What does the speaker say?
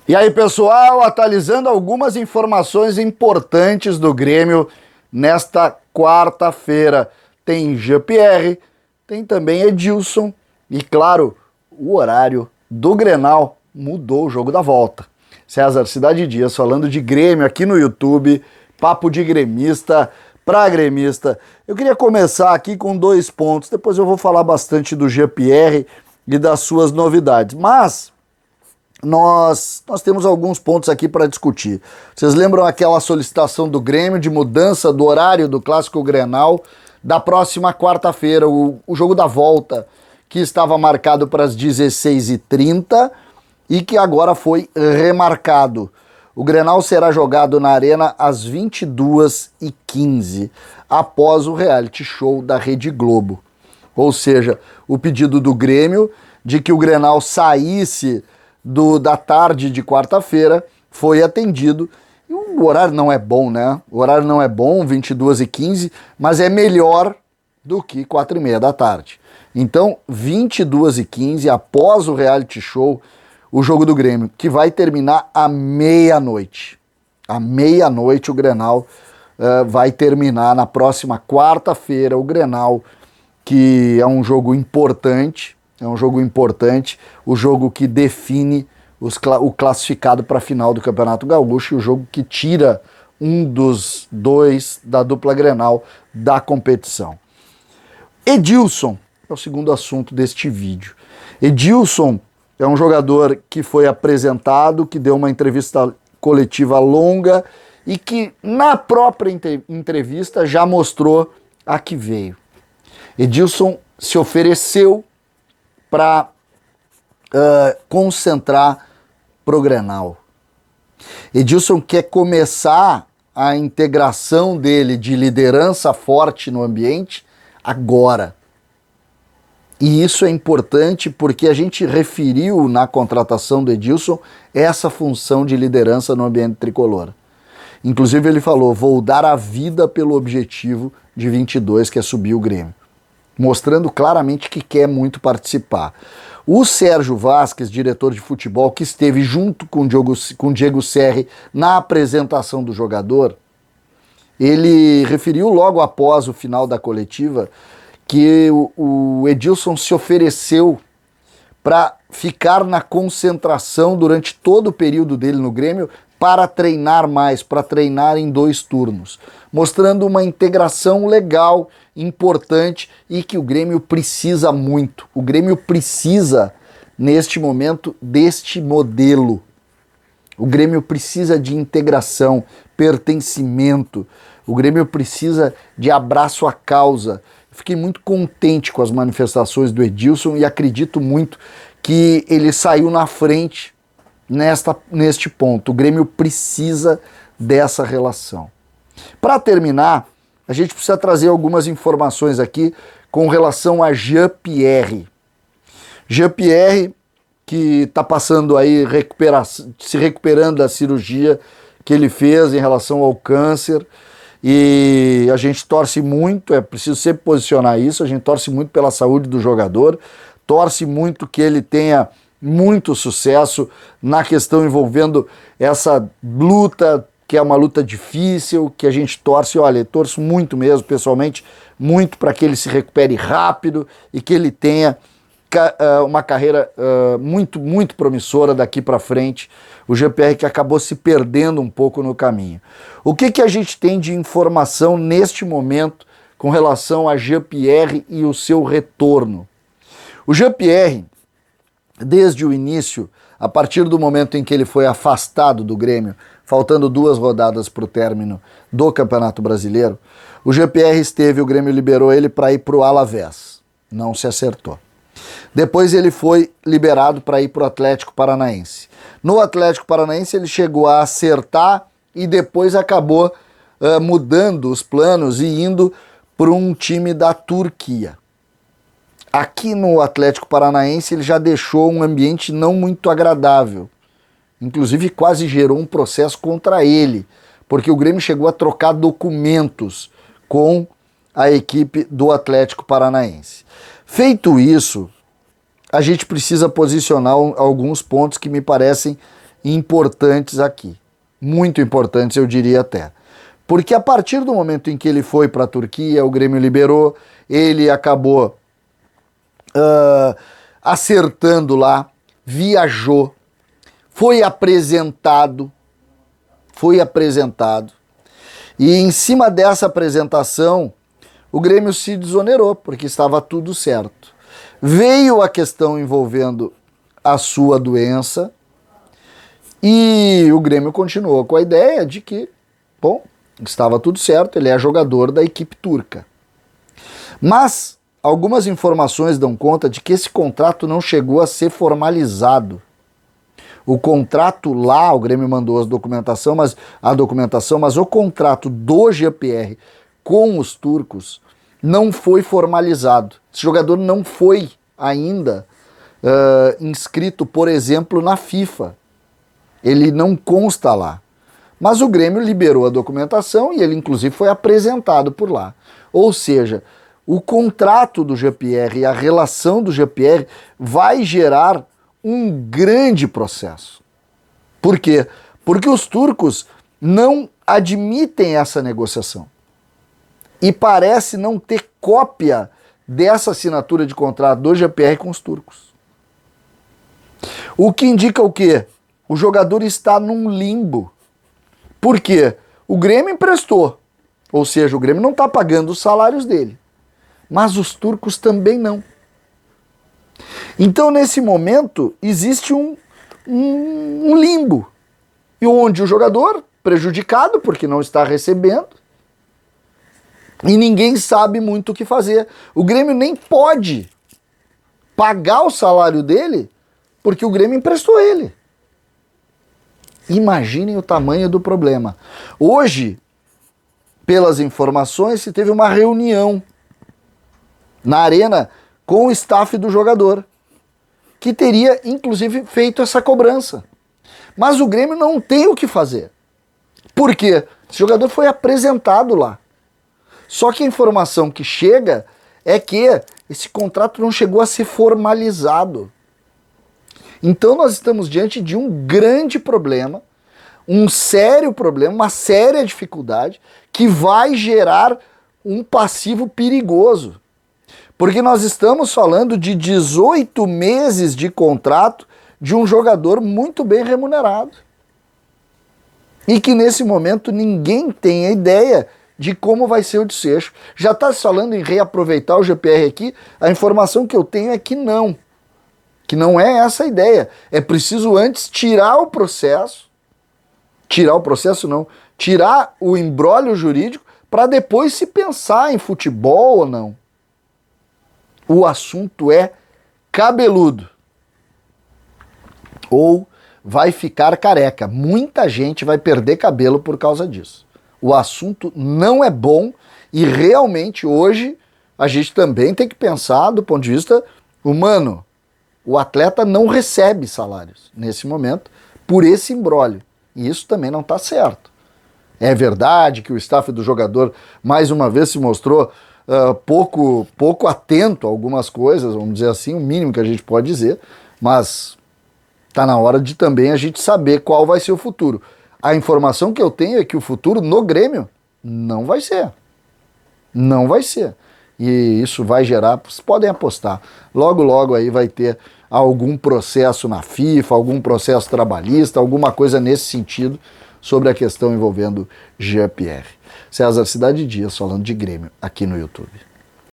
E aí, pessoal, atualizando algumas informações importantes do Grêmio nesta quarta-feira. Tem Jean-Pierre, tem também Edilson e, claro, o horário do Grenal mudou o jogo da volta. César Cidade Dias falando de Grêmio aqui no YouTube, papo de gremista para gremista. Eu queria começar aqui com 2 pontos, depois eu vou falar bastante do Jean-Pierre e das suas novidades, mas nós temos alguns pontos aqui para discutir. Vocês lembram aquela solicitação do Grêmio de mudança do horário do Clássico Grenal da próxima quarta-feira, o jogo da volta, que estava marcado para as 16h30 e que agora foi remarcado. O Grenal será jogado na Arena às 22h15, após o reality show da Rede Globo. Ou seja, o pedido do Grêmio de que o Grenal saísse da tarde de quarta-feira foi atendido. E o horário não é bom, né? O horário não é bom, 22h15, mas é melhor do que 4h30 da tarde. Então, 22h15, após o reality show, o jogo do Grêmio, que vai terminar à meia-noite. À meia-noite o Grenal vai terminar na próxima quarta-feira, o Grenal, que é um jogo importante, o jogo que define o classificado para a final do Campeonato Gaúcho, e o jogo que tira um dos dois da dupla Grenal da competição. Edilson é o segundo assunto deste vídeo. Edilson é um jogador que foi apresentado, que deu uma entrevista coletiva longa e que na própria entrevista já mostrou a que veio. Edilson se ofereceu para concentrar pro Grenal. Edilson quer começar a integração dele de liderança forte no ambiente agora. E isso é importante porque a gente referiu na contratação do Edilson essa função de liderança no ambiente tricolor. Inclusive ele falou, vou dar a vida pelo objetivo de 22, que é subir o Grêmio. Mostrando claramente que quer muito participar. O Sérgio Vasquez, diretor de futebol, que esteve junto com o Diego Serri na apresentação do jogador, ele referiu logo após o final da coletiva que o Edilson se ofereceu para ficar na concentração durante todo o período dele no Grêmio para treinar mais, para treinar em 2 turnos, mostrando uma integração legal, importante e que o Grêmio precisa muito. O Grêmio precisa, neste momento, deste modelo. O Grêmio precisa de integração, pertencimento. O Grêmio precisa de abraço à causa. Fiquei muito contente com as manifestações do Edilson e acredito muito que ele saiu na frente neste ponto. O Grêmio precisa dessa relação. Para terminar, a gente precisa trazer algumas informações aqui com relação a Jean-Pierre. Jean-Pierre, que está passando aí, se recuperando da cirurgia que ele fez em relação ao câncer, e a gente torce muito, é preciso sempre posicionar isso, a gente torce muito pela saúde do jogador, torce muito que ele tenha muito sucesso na questão envolvendo essa luta, que é uma luta difícil, que a gente torce, olha, torço muito mesmo, pessoalmente, muito para que ele se recupere rápido e que ele tenha uma carreira muito, muito promissora daqui para frente. O Jean-Pierre que acabou se perdendo um pouco no caminho. O que a gente tem de informação neste momento com relação a Jean-Pierre e o seu retorno? O Jean-Pierre, desde o início, a partir do momento em que ele foi afastado do Grêmio, faltando 2 rodadas para o término do Campeonato Brasileiro, o Jean-Pierre o Grêmio liberou ele para ir para o Alavés. Não se acertou. Depois ele foi liberado para ir para o Atlético Paranaense. No Atlético Paranaense ele chegou a acertar e depois acabou mudando os planos e indo para um time da Turquia. Aqui no Atlético Paranaense ele já deixou um ambiente não muito agradável. Inclusive quase gerou um processo contra ele, porque o Grêmio chegou a trocar documentos com a equipe do Atlético Paranaense. Feito isso, a gente precisa posicionar alguns pontos que me parecem importantes aqui. Muito importantes, eu diria até. Porque a partir do momento em que ele foi para a Turquia, o Grêmio liberou, ele acabou acertando lá, viajou, foi apresentado, e em cima dessa apresentação, o Grêmio se desonerou, porque estava tudo certo. Veio a questão envolvendo a sua doença, e o Grêmio continuou com a ideia de que, bom, estava tudo certo, ele é jogador da equipe turca. Mas algumas informações dão conta de que esse contrato não chegou a ser formalizado. O contrato lá, o Grêmio mandou a documentação, mas o contrato do Jean-Pierre com os turcos não foi formalizado. Esse jogador não foi ainda inscrito, por exemplo, na FIFA. Ele não consta lá. Mas o Grêmio liberou a documentação e ele, inclusive, foi apresentado por lá. Ou seja, o contrato do Jean-Pierre e a relação do Jean-Pierre vai gerar um grande processo. Por quê? Porque os turcos não admitem essa negociação. E parece não ter cópia dessa assinatura de contrato do Jean-Pierre com os turcos. O que indica o quê? O jogador está num limbo. Por quê? O Grêmio emprestou. Ou seja, o Grêmio não está pagando os salários dele. Mas os turcos também não. Então, nesse momento, existe um limbo. E onde o jogador, prejudicado porque não está recebendo, e ninguém sabe muito o que fazer. O Grêmio nem pode pagar o salário dele porque o Grêmio emprestou ele. Imaginem o tamanho do problema. Hoje, pelas informações, se teve uma reunião na arena com o staff do jogador, que teria, inclusive, feito essa cobrança. Mas o Grêmio não tem o que fazer. Por quê? Esse jogador foi apresentado lá. Só que a informação que chega é que esse contrato não chegou a ser formalizado. Então nós estamos diante de um grande problema, um sério problema, uma séria dificuldade que vai gerar um passivo perigoso. Porque nós estamos falando de 18 meses de contrato de um jogador muito bem remunerado. E que nesse momento ninguém tem a ideia de como vai ser o desfecho. Já está se falando em reaproveitar o GPR aqui, a informação que eu tenho é que não é essa a ideia. É preciso antes tirar o imbróglio jurídico para depois se pensar em futebol ou não. O assunto é cabeludo. Ou vai ficar careca. Muita gente vai perder cabelo por causa disso. O assunto não é bom e realmente hoje a gente também tem que pensar do ponto de vista humano. O atleta não recebe salários nesse momento por esse imbróglio. E isso também não está certo. É verdade que o staff do jogador mais uma vez se mostrou pouco atento a algumas coisas, vamos dizer assim, o mínimo que a gente pode dizer, mas está na hora de também a gente saber qual vai ser o futuro. A informação que eu tenho é que o futuro no Grêmio não vai ser. Não vai ser. E isso vai gerar, vocês podem apostar, logo aí vai ter algum processo na FIFA, algum processo trabalhista, alguma coisa nesse sentido sobre a questão envolvendo Jean-Pierre. César Cidade Dias falando de Grêmio aqui no YouTube.